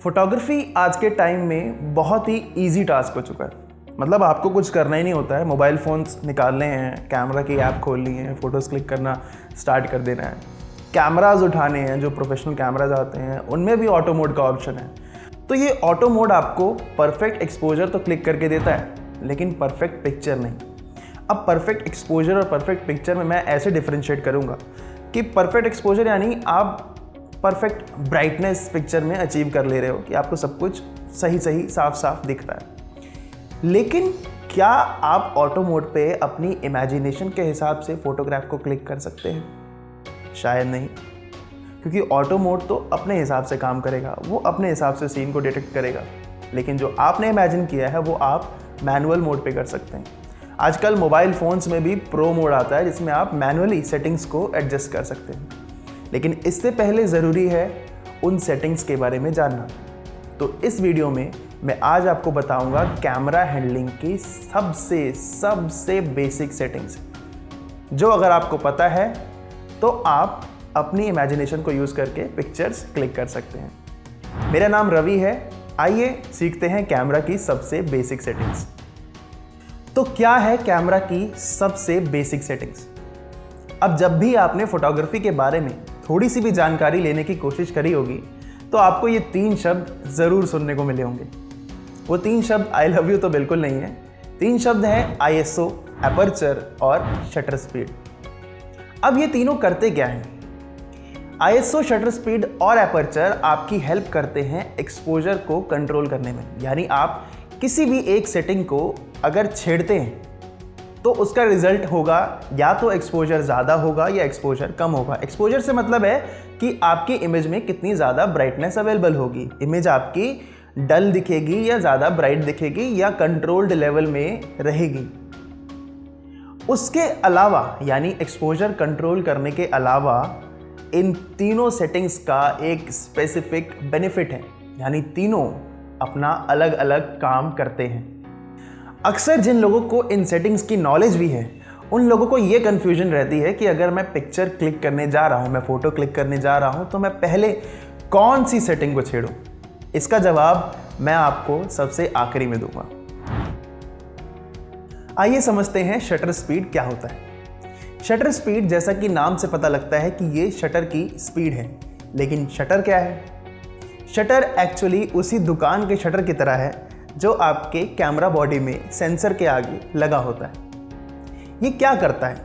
Photography आज के time में बहुत ही इजी टास्क हो चुका है। मतलब आपको कुछ करना ही नहीं होता है, मोबाइल फ़ोन्स निकालने हैं, कैमरा की ऐप खोलनी है, फ़ोटोज़ क्लिक करना स्टार्ट कर देना है। कैमराज उठाने हैं, जो प्रोफेशनल कैमराज आते हैं उनमें भी ऑटो मोड का ऑप्शन है। तो ये ऑटो मोड आपको परफेक्ट एक्सपोजर तो क्लिक करके देता है, लेकिन परफेक्ट पिक्चर नहीं। अब परफेक्ट एक्सपोजर और परफेक्ट पिक्चर में मैं ऐसे डिफरेंशिएट करूँगा कि परफेक्ट एक्सपोजर यानी आप परफेक्ट ब्राइटनेस पिक्चर में अचीव कर ले रहे हो कि आपको सब कुछ सही सही साफ साफ दिख रहा है। लेकिन क्या आप ऑटो मोड पे अपनी इमेजिनेशन के हिसाब से फोटोग्राफ को क्लिक कर सकते हैं? शायद नहीं, क्योंकि ऑटो मोड तो अपने हिसाब से काम करेगा, वो अपने हिसाब से सीन को डिटेक्ट करेगा। लेकिन जो आपने इमेजिन किया है वो आप मैनुअल मोड पे कर सकते हैं। आजकल मोबाइल फ़ोन्स में भी प्रो मोड आता है जिसमें आप मैनुअली सेटिंग्स को एडजस्ट कर सकते हैं। लेकिन इससे पहले ज़रूरी है उन सेटिंग्स के बारे में जानना। तो इस वीडियो में मैं आज आपको बताऊंगा कैमरा हैंडलिंग की सबसे बेसिक सेटिंग्स, जो अगर आपको पता है तो आप अपनी इमेजिनेशन को यूज़ करके पिक्चर्स क्लिक कर सकते हैं। मेरा नाम रवि है, आइए सीखते हैं कैमरा की सबसे बेसिक सेटिंग्स। तो क्या है कैमरा की सबसे बेसिक सेटिंग्स? अब जब भी आपने फोटोग्राफी के बारे में थोड़ी सी भी जानकारी लेने की कोशिश करी होगी तो आपको ये 3 शब्द ज़रूर सुनने को मिले होंगे। वो 3 शब्द आई लव यू तो बिल्कुल नहीं है। 3 शब्द हैं ISO, एपर्चर और शटर स्पीड। अब ये तीनों करते क्या हैं? ISO, शटर स्पीड और एपर्चर आपकी हेल्प करते हैं एक्सपोजर को कंट्रोल करने में। यानी आप किसी भी एक सेटिंग को अगर छेड़ते हैं तो उसका रिजल्ट होगा या तो एक्सपोजर ज़्यादा होगा या एक्सपोजर कम होगा। एक्सपोजर से मतलब है कि आपकी इमेज में कितनी ज़्यादा ब्राइटनेस अवेलेबल होगी। इमेज आपकी डल दिखेगी या ज़्यादा ब्राइट दिखेगी या कंट्रोल्ड लेवल में रहेगी। उसके अलावा यानी एक्सपोजर कंट्रोल करने के अलावा इन तीनों सेटिंग्स का एक स्पेसिफिक बेनिफिट है, यानी तीनों अपना अलग अलग काम करते हैं। अक्सर जिन लोगों को इन सेटिंग्स की नॉलेज भी है उन लोगों को ये कन्फ्यूजन रहती है कि अगर मैं पिक्चर क्लिक करने जा रहा हूँ, मैं फ़ोटो क्लिक करने जा रहा हूँ, तो मैं पहले कौन सी सेटिंग को छेड़ूँ? इसका जवाब मैं आपको सबसे आखिरी में दूंगा। आइए समझते हैं शटर स्पीड क्या होता है। शटर स्पीड जैसा कि नाम से पता लगता है कि ये शटर की स्पीड है, लेकिन शटर क्या है? शटर एक्चुअली उसी दुकान के शटर की तरह है जो आपके कैमरा बॉडी में सेंसर के आगे लगा होता है। ये क्या करता है?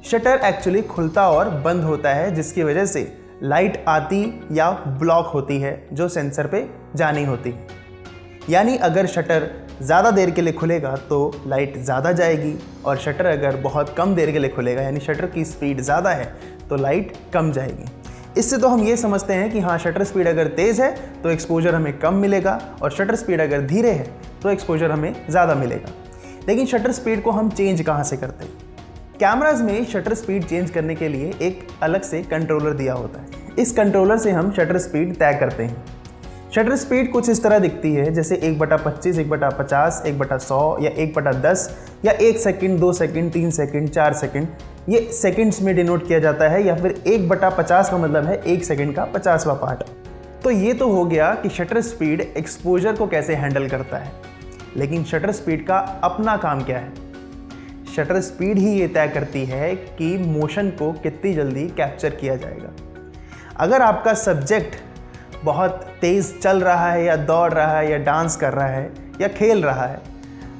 शटर एक्चुअली खुलता और बंद होता है, जिसकी वजह से लाइट आती या ब्लॉक होती है जो सेंसर पे जानी होती है। यानी अगर शटर ज़्यादा देर के लिए खुलेगा तो लाइट ज़्यादा जाएगी, और शटर अगर बहुत कम देर के लिए खुलेगा यानी शटर की स्पीड ज़्यादा है तो लाइट कम जाएगी। इससे तो हम ये समझते हैं कि हाँ, शटर स्पीड अगर तेज़ है तो एक्सपोजर हमें कम मिलेगा, और शटर स्पीड अगर धीरे है तो एक्सपोजर हमें ज़्यादा मिलेगा। लेकिन शटर स्पीड को हम चेंज कहाँ से करते हैं? कैमराज में शटर स्पीड चेंज करने के लिए एक अलग से कंट्रोलर दिया होता है। इस कंट्रोलर से हम शटर स्पीड तय करते हैं। शटर स्पीड कुछ इस तरह दिखती है, जैसे 1/25, 1/50, 1/100 या 1/10 या 1 सेकंड, 2 सेकंड, 3 सेकंड, 4 सेकंड। ये सेकंड्स में डिनोट किया जाता है, या फिर 1/50 का मतलब है 1 सेकंड का 50वां पार्ट। तो ये तो हो गया कि शटर स्पीड एक्सपोजर को कैसे हैंडल करता है। लेकिन शटर स्पीड का अपना काम क्या है? शटर स्पीड ही ये तय करती है कि मोशन को कितनी जल्दी कैप्चर किया जाएगा। अगर आपका सब्जेक्ट बहुत तेज़ चल रहा है या दौड़ रहा है या डांस कर रहा है या खेल रहा है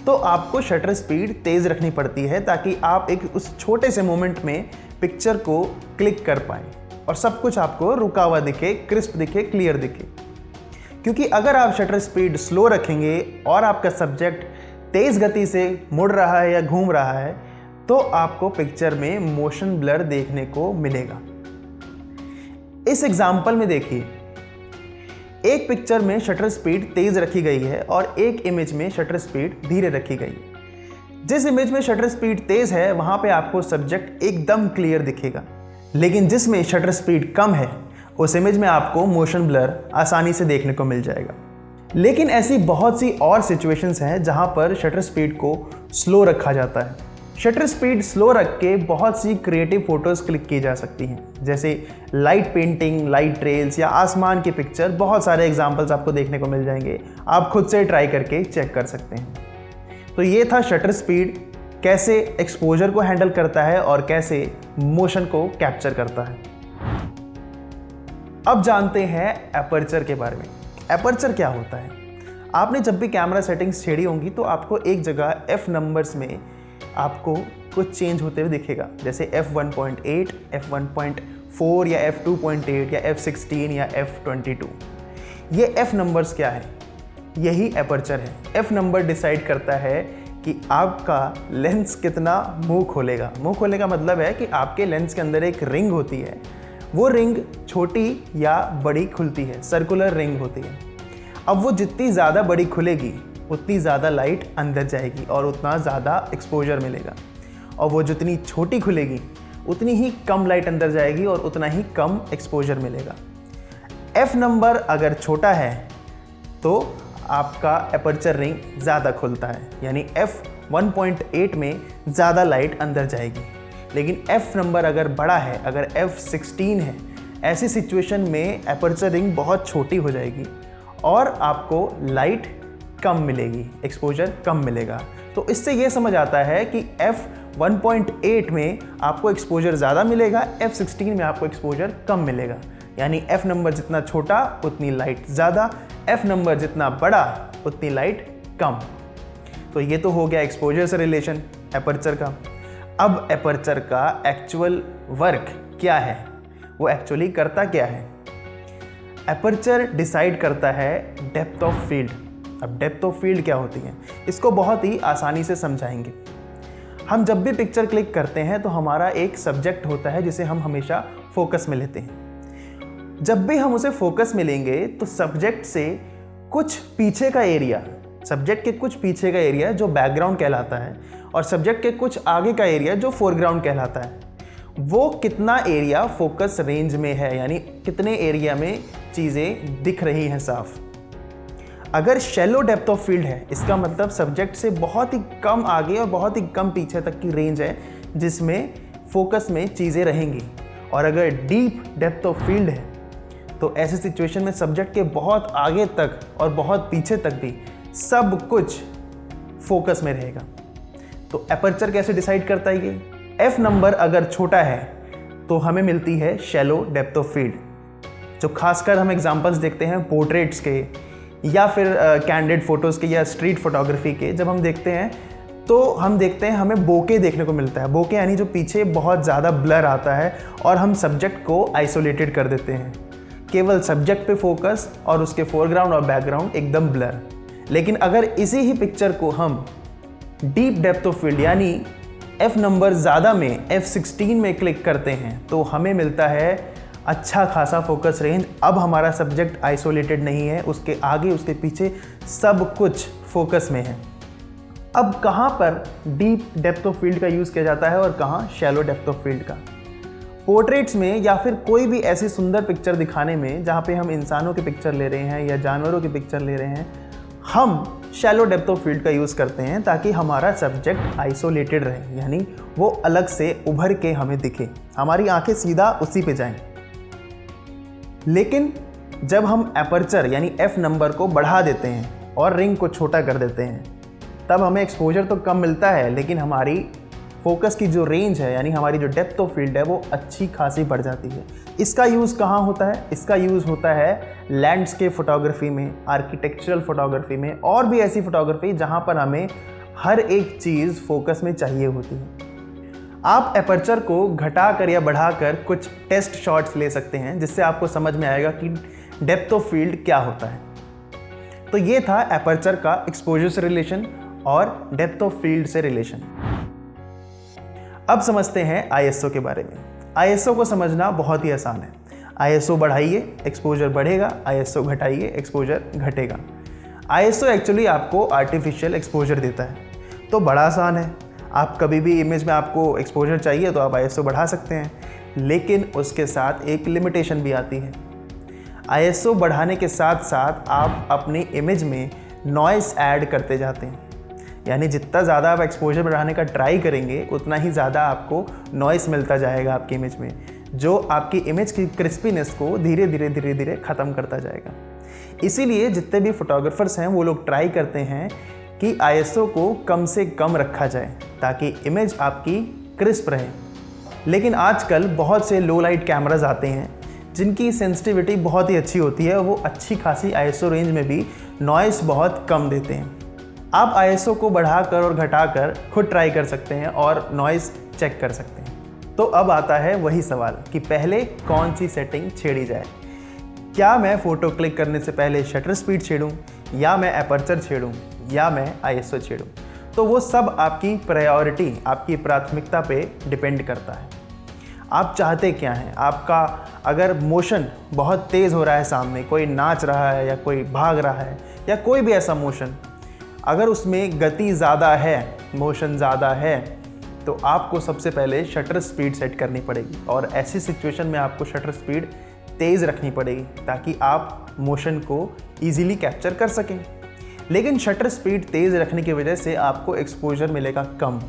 तो आपको शटर स्पीड तेज़ रखनी पड़ती है, ताकि आप एक उस छोटे से मोमेंट में पिक्चर को क्लिक कर पाएँ और सब कुछ आपको रुका हुआ दिखे, क्रिस्प दिखे, क्लियर दिखे। क्योंकि अगर आप शटर स्पीड स्लो रखेंगे और आपका सब्जेक्ट तेज़ गति से मुड़ रहा है या घूम रहा है तो आपको पिक्चर में मोशन ब्लर देखने को मिलेगा। इस एग्जाम्पल में देखिए, एक पिक्चर में शटर स्पीड तेज़ रखी गई है और एक इमेज में शटर स्पीड धीरे रखी गई। जिस इमेज में शटर स्पीड तेज़ है वहाँ पे आपको सब्जेक्ट एकदम क्लियर दिखेगा, लेकिन जिसमें शटर स्पीड कम है उस इमेज में आपको मोशन ब्लर आसानी से देखने को मिल जाएगा। लेकिन ऐसी बहुत सी और सिचुएशंस हैं जहाँ पर शटर स्पीड को स्लो रखा जाता है। शटर स्पीड स्लो रख के बहुत सी क्रिएटिव फोटोज क्लिक की जा सकती हैं, जैसे लाइट पेंटिंग, लाइट ट्रेल्स या आसमान की पिक्चर। बहुत सारे एग्जांपल्स आपको देखने को मिल जाएंगे, आप खुद से ट्राई करके चेक कर सकते हैं। तो ये था शटर स्पीड कैसे एक्सपोजर को हैंडल करता है और कैसे मोशन को कैप्चर करता है। अब जानते हैं एपर्चर के बारे में। एपर्चर क्या होता है? आपने जब भी कैमरा सेटिंग्स छेड़ी होंगी तो आपको एक जगह F नंबर्स में आपको कुछ चेंज होते हुए दिखेगा, जैसे F1.8, F1.4 या F2.8 या F16 या F22। ये F नंबर्स क्या है? यही एपर्चर है। F नंबर डिसाइड करता है कि आपका लेंस कितना मुंह खोलेगा। मुंह खोलने का मतलब है कि आपके लेंस के अंदर एक रिंग होती है, वो रिंग छोटी या बड़ी खुलती है, सर्कुलर रिंग होती है। अब वो जितनी ज़्यादा बड़ी खुलेगी उतनी ज़्यादा लाइट अंदर जाएगी और उतना ज़्यादा एक्सपोजर मिलेगा, और वो जितनी छोटी खुलेगी उतनी ही कम लाइट अंदर जाएगी और उतना ही कम एक्सपोजर मिलेगा। F नंबर अगर छोटा है तो आपका एपर्चर रिंग ज़्यादा खुलता है, यानी F1.8 में ज़्यादा लाइट अंदर जाएगी। लेकिन F नंबर अगर बड़ा है, अगर F16 है, ऐसी सिचुएशन में एपर्चर रिंग बहुत छोटी हो जाएगी और आपको लाइट कम मिलेगी, एक्सपोजर कम मिलेगा। तो इससे ये समझ आता है कि F1.8 में आपको एक्सपोजर ज़्यादा मिलेगा, F16 में आपको एक्सपोजर कम मिलेगा। यानी F नंबर जितना छोटा उतनी लाइट ज़्यादा, F नंबर जितना बड़ा उतनी लाइट कम। तो ये तो हो गया एक्सपोजर से रिलेशन एपर्चर का। अब एपर्चर का एक्चुअल वर्क क्या है, वो एक्चुअली करता क्या है? एपर्चर डिसाइड करता है डेप्थ ऑफ फील्ड। अब डेप्थ ऑफ फील्ड क्या होती है, इसको बहुत ही आसानी से समझाएंगे। हम जब भी पिक्चर क्लिक करते हैं तो हमारा एक सब्जेक्ट होता है जिसे हम हमेशा फोकस में लेते हैं। जब भी हम उसे फोकस में लेंगे तो सब्जेक्ट से कुछ पीछे का एरिया, सब्जेक्ट के कुछ पीछे का एरिया जो बैकग्राउंड कहलाता है, और सब्जेक्ट के कुछ आगे का एरिया जो फोरग्राउंड कहलाता है, वो कितना एरिया फोकस रेंज में है, यानी कितने एरिया में चीज़ें दिख रही हैं साफ। अगर शैलो डेप्थ ऑफ फील्ड है, इसका मतलब सब्जेक्ट से बहुत ही कम आगे और बहुत ही कम पीछे तक की रेंज है जिसमें फोकस में चीज़ें रहेंगी। और अगर डीप डेप्थ ऑफ फील्ड है तो ऐसी सिचुएशन में सब्जेक्ट के बहुत आगे तक और बहुत पीछे तक भी सब कुछ फोकस में रहेगा। तो एपर्चर कैसे डिसाइड करता है ये? F नंबर अगर छोटा है तो हमें मिलती है शैलो डेप्थ ऑफ फील्ड, जो खासकर हम एग्जांपल्स देखते हैं पोर्ट्रेट्स के या फिर कैंडिड फोटोज़ के या स्ट्रीट फोटोग्राफी के। जब हम देखते हैं तो हम देखते हैं हमें बोके देखने को मिलता है। बोके यानी जो पीछे बहुत ज़्यादा ब्लर आता है और हम सब्जेक्ट को आइसोलेटेड कर देते हैं, केवल सब्जेक्ट पे फोकस और उसके फोरग्राउंड और बैकग्राउंड एकदम ब्लर। लेकिन अगर इसी ही पिक्चर को हम डीप डेप्थ ऑफ फील्ड यानी F नंबर ज़्यादा में F16 में क्लिक करते हैं तो हमें मिलता है अच्छा खासा फोकस रेंज। अब हमारा सब्जेक्ट आइसोलेटेड नहीं है, उसके आगे उसके पीछे सब कुछ फोकस में है। अब कहाँ पर डीप डेप्थ ऑफ फील्ड का यूज़ किया जाता है और कहाँ शैलो डेप्थ ऑफ फील्ड का? पोर्ट्रेट्स में या फिर कोई भी ऐसी सुंदर पिक्चर दिखाने में जहाँ पे हम इंसानों की पिक्चर ले रहे हैं या जानवरों की पिक्चर ले रहे हैं, हम शैलो डेप्थ ऑफ फील्ड का यूज़ करते हैं ताकि हमारा सब्जेक्ट आइसोलेटेड रहे, यानी वो अलग से उभर के हमें दिखे, हमारी आंखें सीधा उसी पे जाएं। लेकिन जब हम एपर्चर यानी F नंबर को बढ़ा देते हैं और रिंग को छोटा कर देते हैं, तब हमें एक्सपोजर तो कम मिलता है, लेकिन हमारी फोकस की जो रेंज है यानी हमारी जो डेप्थ ऑफ फील्ड है वो अच्छी खासी बढ़ जाती है। इसका यूज़ कहाँ होता है? इसका यूज़ होता है लैंडस्केप फोटोग्राफी में, आर्किटेक्चरल फोटोग्राफी में और भी ऐसी फोटोग्राफी जहाँ पर हमें हर एक चीज़ फोकस में चाहिए होती है। आप एपर्चर को घटाकर या बढ़ाकर कुछ टेस्ट शॉट्स ले सकते हैं जिससे आपको समझ में आएगा कि डेप्थ ऑफ फील्ड क्या होता है। तो ये था एपर्चर का एक्सपोजर से रिलेशन और डेप्थ ऑफ फील्ड से रिलेशन। अब समझते हैं ISO के बारे में। ISO को समझना बहुत ही आसान है। ISO बढ़ाइए एक्सपोजर बढ़ेगा, ISO घटाइए एक्सपोजर घटेगा। ISO एक्चुअली आपको आर्टिफिशियल एक्सपोजर देता है, तो बड़ा आसान है। आप कभी भी इमेज में आपको एक्सपोजर चाहिए तो आप ISO बढ़ा सकते हैं, लेकिन उसके साथ एक लिमिटेशन भी आती है। ISO बढ़ाने के साथ साथ आप अपनी इमेज में नॉइस ऐड करते जाते हैं। यानी जितना ज़्यादा आप एक्सपोजर बढ़ाने का ट्राई करेंगे उतना ही ज़्यादा आपको नॉइस मिलता जाएगा आपकी इमेज में, जो आपकी इमेज की क्रिस्पीनेस को धीरे धीरे ख़त्म करता जाएगा। इसीलिए जितने भी फोटोग्राफर्स हैं वो लोग ट्राई करते हैं कि ISO को कम से कम रखा जाए ताकि इमेज आपकी क्रिस्प रहे। लेकिन आजकल बहुत से लो लाइट कैमराज आते हैं जिनकी सेंसिटिविटी बहुत ही अच्छी होती है, वो अच्छी खासी ISO रेंज में भी नॉइस बहुत कम देते हैं। आप ISO को बढ़ाकर और घटाकर खुद ट्राई कर सकते हैं और नॉइस चेक कर सकते हैं। तो अब आता है वही सवाल कि पहले कौन सी सेटिंग छेड़ी जाए। क्या मैं फ़ोटो क्लिक करने से पहले शटर स्पीड छेड़ूं, या मैं एपर्चर छेड़ूं, या मैं ISO छेड़ूं? तो वो सब आपकी प्रायोरिटी, आपकी प्राथमिकता पे डिपेंड करता है। आप चाहते क्या हैं? आपका अगर मोशन बहुत तेज़ हो रहा है, सामने कोई नाच रहा है या कोई भाग रहा है या कोई भी ऐसा मोशन, अगर उसमें गति ज़्यादा है, मोशन ज़्यादा है, तो आपको सबसे पहले शटर स्पीड सेट करनी पड़ेगी और ऐसी सिचुएशन में आपको शटर स्पीड तेज़ रखनी पड़ेगी ताकि आप मोशन को ईज़िली कैप्चर कर सकें। लेकिन शटर स्पीड तेज़ रखने की वजह से आपको एक्सपोजर मिलेगा कम,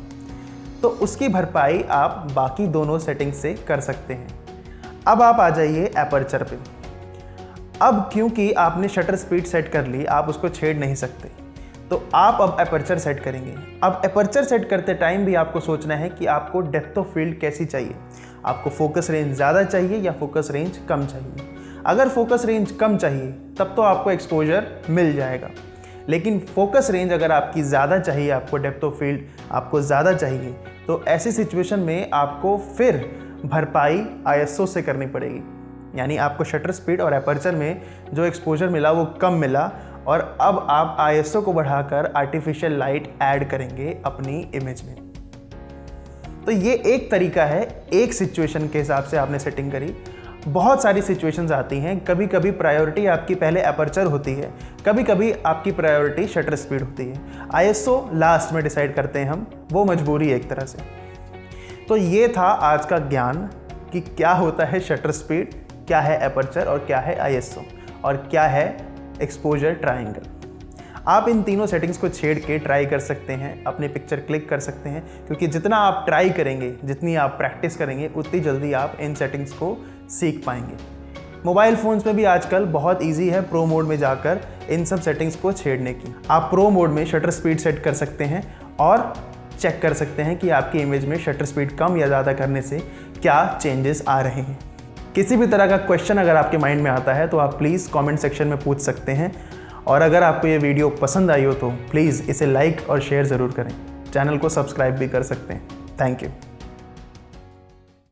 तो उसकी भरपाई आप बाकी दोनों सेटिंग्स से कर सकते हैं। अब आप आ जाइए एपर्चर पे। अब क्योंकि आपने शटर स्पीड सेट कर ली, आप उसको छेड़ नहीं सकते, तो आप अब एपर्चर सेट करेंगे। अब एपर्चर सेट करते टाइम भी आपको सोचना है कि आपको डेप्थ ऑफ फील्ड कैसी चाहिए। आपको फोकस रेंज ज़्यादा चाहिए या फोकस रेंज कम चाहिए। अगर फोकस रेंज कम चाहिए तब तो आपको एक्सपोजर मिल जाएगा, लेकिन फोकस रेंज अगर आपकी ज़्यादा चाहिए, आपको डेप्थ ऑफ फील्ड आपको ज़्यादा चाहिए, तो ऐसी सिचुएशन में आपको फिर भरपाई ISO से करनी पड़ेगी। यानी आपको शटर स्पीड और एपर्चर में जो एक्सपोजर मिला वो कम मिला, और अब आप ISO को बढ़ाकर आर्टिफिशियल लाइट ऐड करेंगे अपनी इमेज में। तो ये एक तरीका है, एक सिचुएशन के हिसाब से आपने सेटिंग करी। बहुत सारी सिचुएशंस आती हैं, कभी कभी प्रायोरिटी आपकी पहले एपर्चर होती है, कभी कभी आपकी प्रायोरिटी शटर स्पीड होती है। ISO लास्ट में डिसाइड करते हैं हम, वो मजबूरी है एक तरह से। तो ये था आज का ज्ञान कि क्या होता है शटर स्पीड, क्या है एपर्चर और क्या है ISO और क्या है एक्सपोजर ट्रायंगल। आप इन तीनों सेटिंग्स को छेड़ के ट्राई कर सकते हैं, अपनी पिक्चर क्लिक कर सकते हैं, क्योंकि जितना आप ट्राई करेंगे, जितनी आप प्रैक्टिस करेंगे, उतनी जल्दी आप इन सेटिंग्स को सीख पाएंगे। मोबाइल फ़ोन्स में भी आजकल बहुत इजी है प्रो मोड में जाकर इन सब सेटिंग्स को छेड़ने की। आप प्रो मोड में शटर स्पीड सेट कर सकते हैं और चेक कर सकते हैं कि आपकी इमेज में शटर स्पीड कम या ज़्यादा करने से क्या चेंजेस आ रहे हैं। किसी भी तरह का क्वेश्चन अगर आपके माइंड में आता है तो आप प्लीज़ कमेंट सेक्शन में पूछ सकते हैं, और अगर आपको ये वीडियो पसंद आई हो तो प्लीज़ इसे लाइक और शेयर ज़रूर करें। चैनल को सब्सक्राइब भी कर सकते हैं। Thank you.